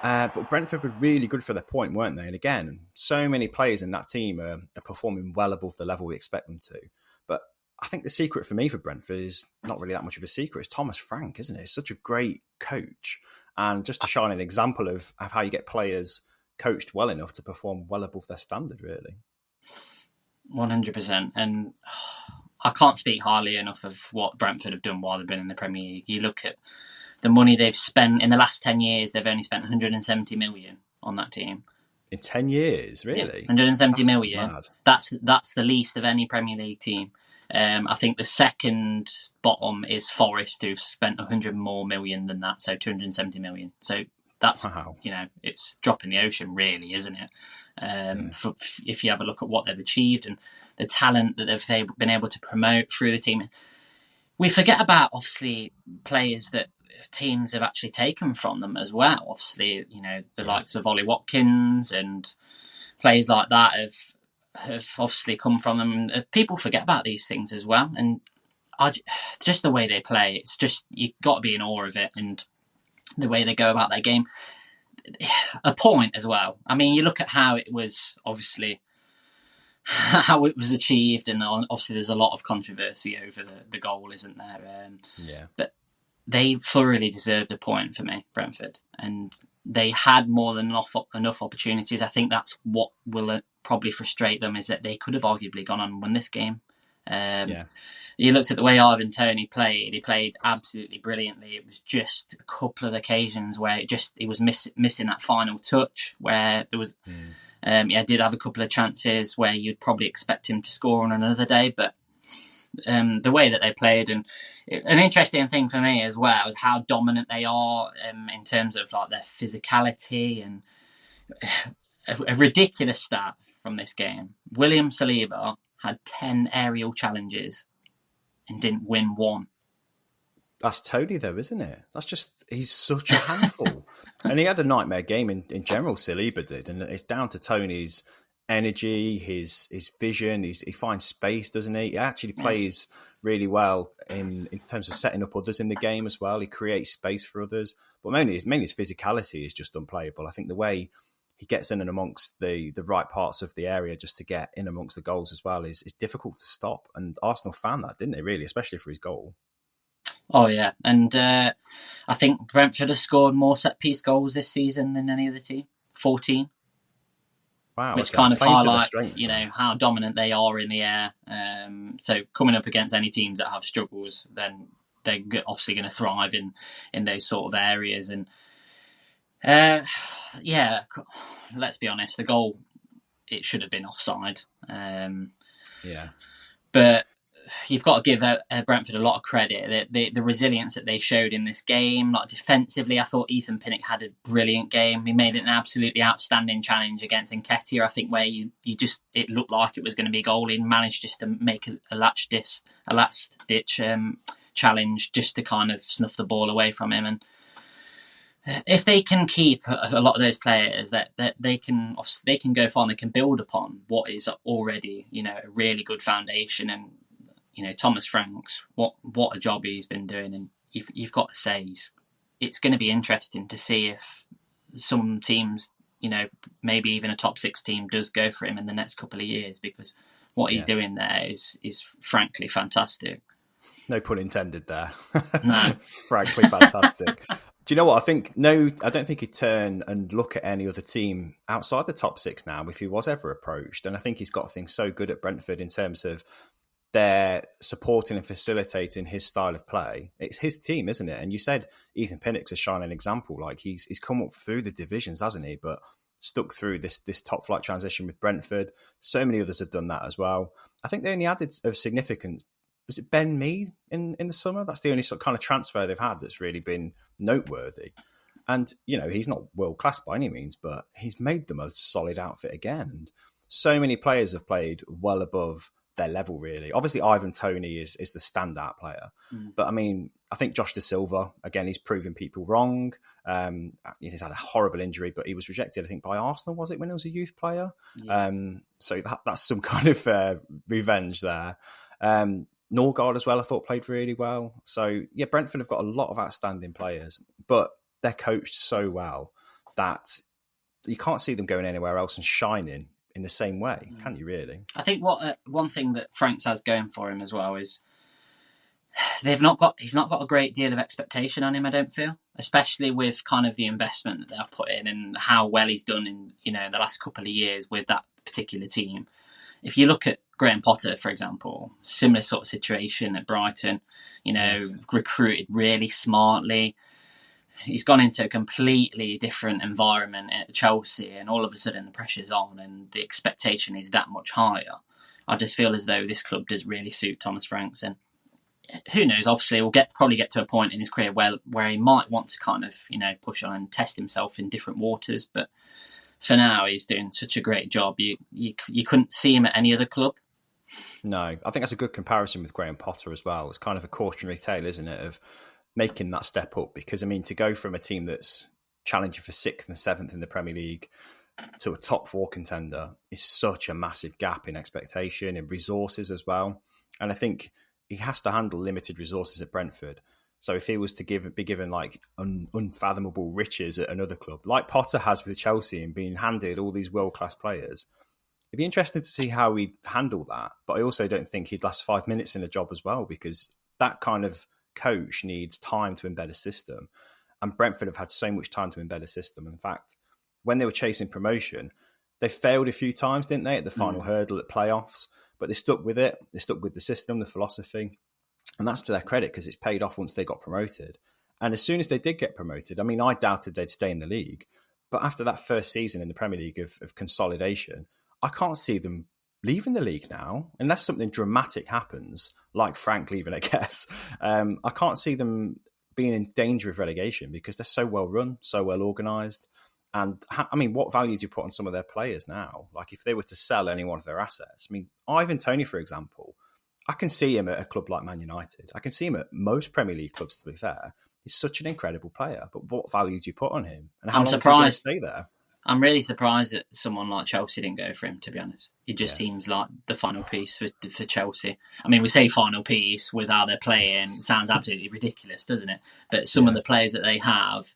But Brentford were really good for their point, weren't they? And again, so many players in that team are performing well above the level we expect them to. But I think the secret for me for Brentford is not really that much of a secret. It's Thomas Frank, isn't it? He's such a great coach. And just to shine an example of how you get players coached well enough to perform well above their standard, really. 100%. And I can't speak highly enough of what Brentford have done while they've been in the Premier League. You look at the money they've spent in the last 10 years, they've only spent 170 million on that team. In 10 years, really? Yeah, 170 That's million. mad. That's the least of any Premier League team. I think the second bottom is Forest, who've spent 100 more million than that, so 270 million. So that's, Wow. it's drop in the ocean, really, isn't it? If you have a look at what they've achieved and the talent that they've been able to promote through the team. We forget about, obviously, players that teams have actually taken from them as well. Obviously, the likes of Ollie Watkins and players like that have obviously come from them. People forget about these things as well. And just the way they play, it's just, you've got to be in awe of it. And the way they go about their game. A point as well. I mean, you look at how it was, obviously, how it was achieved, and obviously there's a lot of controversy over the goal, isn't there? But they thoroughly deserved a point for me, Brentford, and they had more than enough opportunities. I think that's what will probably frustrate them, is that they could have arguably gone on and won this game. You looked at the way Ivan Toney played. He played absolutely brilliantly. It was just a couple of occasions where he was missing that final touch, where there was. Did have a couple of chances where you'd probably expect him to score on another day, but the way that they played, and an interesting thing for me as well is how dominant they are in terms of like their physicality, and a ridiculous stat from this game. William Saliba had 10 aerial challenges and didn't win one. That's Toney, though, isn't it? He's such a handful. And he had a nightmare game in general, Saliba did. And it's down to Toney's energy, his vision. He finds space, doesn't he? He actually plays really well in terms of setting up others in the game as well. He creates space for others. But mainly his physicality is just unplayable. I think the way he gets in and amongst the right parts of the area just to get in amongst the goals as well is difficult to stop. And Arsenal found that, didn't they, really, especially for his goal. Oh, yeah. And I think Brentford have scored more set-piece goals this season than any other team. 14. Wow. Which kind of highlights, how dominant they are in the air. So coming up against any teams that have struggles, then they're obviously going to thrive in those sort of areas. And let's be honest, the goal, it should have been offside. But you've got to give Brentford a lot of credit. The resilience that they showed in this game, like defensively, I thought Ethan Pinnock had a brilliant game. He made it an absolutely outstanding challenge against Nketiah, I think, where it looked like it was going to be a goal. He managed just to make a last ditch challenge just to kind of snuff the ball away from him. And if they can keep a lot of those players, that they can go far and they can build upon what is already a really good foundation. And Thomas Franks, what a job he's been doing. And you've got to say, it's going to be interesting to see if some teams, maybe even a top 6 team does go for him in the next couple of years, because what he's doing there is frankly fantastic. No pun intended there. No. Frankly fantastic. Do you know what? I don't think he'd turn and look at any other team outside the top 6 now if he was ever approached. And I think he's got things so good at Brentford in terms of they're supporting and facilitating his style of play. It's his team, isn't it? And you said Ethan Pinnock's a shining example. Like he's come up through the divisions, hasn't he? But stuck through this top flight transition with Brentford. So many others have done that as well. I think they only added of significance. Was it Ben Mee in the summer? That's the only sort of kind of transfer they've had that's really been noteworthy. And, he's not world class by any means, but he's made them a solid outfit again. And so many players have played well above their level, really. Obviously, Ivan Toney is the standout player. But, I think Josh Da Silva, again, he's proving people wrong. He's had a horrible injury, but he was rejected, I think, by Arsenal, was it, when he was a youth player? Yeah. So that's some kind of revenge there. Norgard as well, I thought, played really well. So, yeah, Brentford have got a lot of outstanding players, but they're coached so well that you can't see them going anywhere else and shining in the same way, can you really? I think one thing that Franks has going for him as well is he's not got a great deal of expectation on him, I don't feel, especially with kind of the investment that they've put in and how well he's done in the last couple of years with that particular team. If you look at Graham Potter, for example, similar sort of situation at Brighton, recruited really smartly. He's gone into a completely different environment at Chelsea, and all of a sudden the pressure's on and the expectation is that much higher. I just feel as though this club does really suit Thomas Franks, and who knows, obviously we'll probably get to a point in his career where he might want to kind of, push on and test himself in different waters, but for now he's doing such a great job. You couldn't see him at any other club. No, I think that's a good comparison with Graham Potter as well. It's kind of a cautionary tale, isn't it, of making that step up, because I mean, to go from a team that's challenging for 6th and 7th in the Premier League to a top 4 contender is such a massive gap in expectation and resources as well. And I think he has to handle limited resources at Brentford. So if he was to be given like unfathomable riches at another club, like Potter has with Chelsea and being handed all these world-class players, it'd be interesting to see how he'd handle that. But I also don't think he'd last 5 minutes in a job as well, because that kind of coach needs time to embed a system. And Brentford have had so much time to embed a system. In fact, when they were chasing promotion, they failed a few times, didn't they, at the final hurdle at playoffs? But they stuck with it. They stuck with the system, the philosophy. And that's to their credit, because it's paid off once they got promoted. And as soon as they did get promoted, I mean, I doubted they'd stay in the league. But after that first season in the Premier League of consolidation, I can't see them leaving the league now, unless something dramatic happens, like Frank leaving, I guess. I can't see them being in danger of relegation, because they're so well run, so well organised. And I mean, what value do you put on some of their players now? Like if they were to sell any one of their assets, I mean, Ivan Toney, for example, I can see him at a club like Man United. I can see him at most Premier League clubs, to be fair. He's such an incredible player, but what value do you put on him? And how long is he going to stay there? I'm really surprised that someone like Chelsea didn't go for him, to be honest. It just seems like the final piece for Chelsea. I mean, we say final piece with how they're playing. It sounds absolutely ridiculous, doesn't it? But some of the players that they have,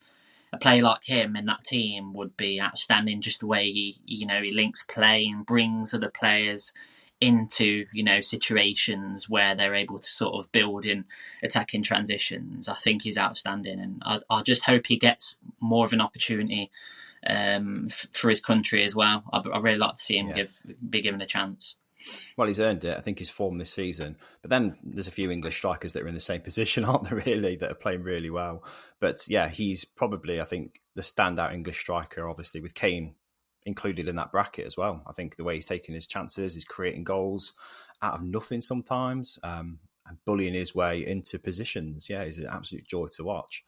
a player like him in that team would be outstanding, just the way he links play and brings other players into, situations where they're able to sort of build in attacking transitions. I think he's outstanding, and I just hope he gets more of an opportunity for his country as well. I really like to see him be given a chance. Well, he's earned it. I think he's formed this season. But then there's a few English strikers that are in the same position, aren't there, really, that are playing really well. But yeah, he's probably, I think, the standout English striker, obviously, with Kane included in that bracket as well. I think the way he's taking his chances, he's creating goals out of nothing sometimes, and bullying his way into positions. Yeah, he's an absolute joy to watch.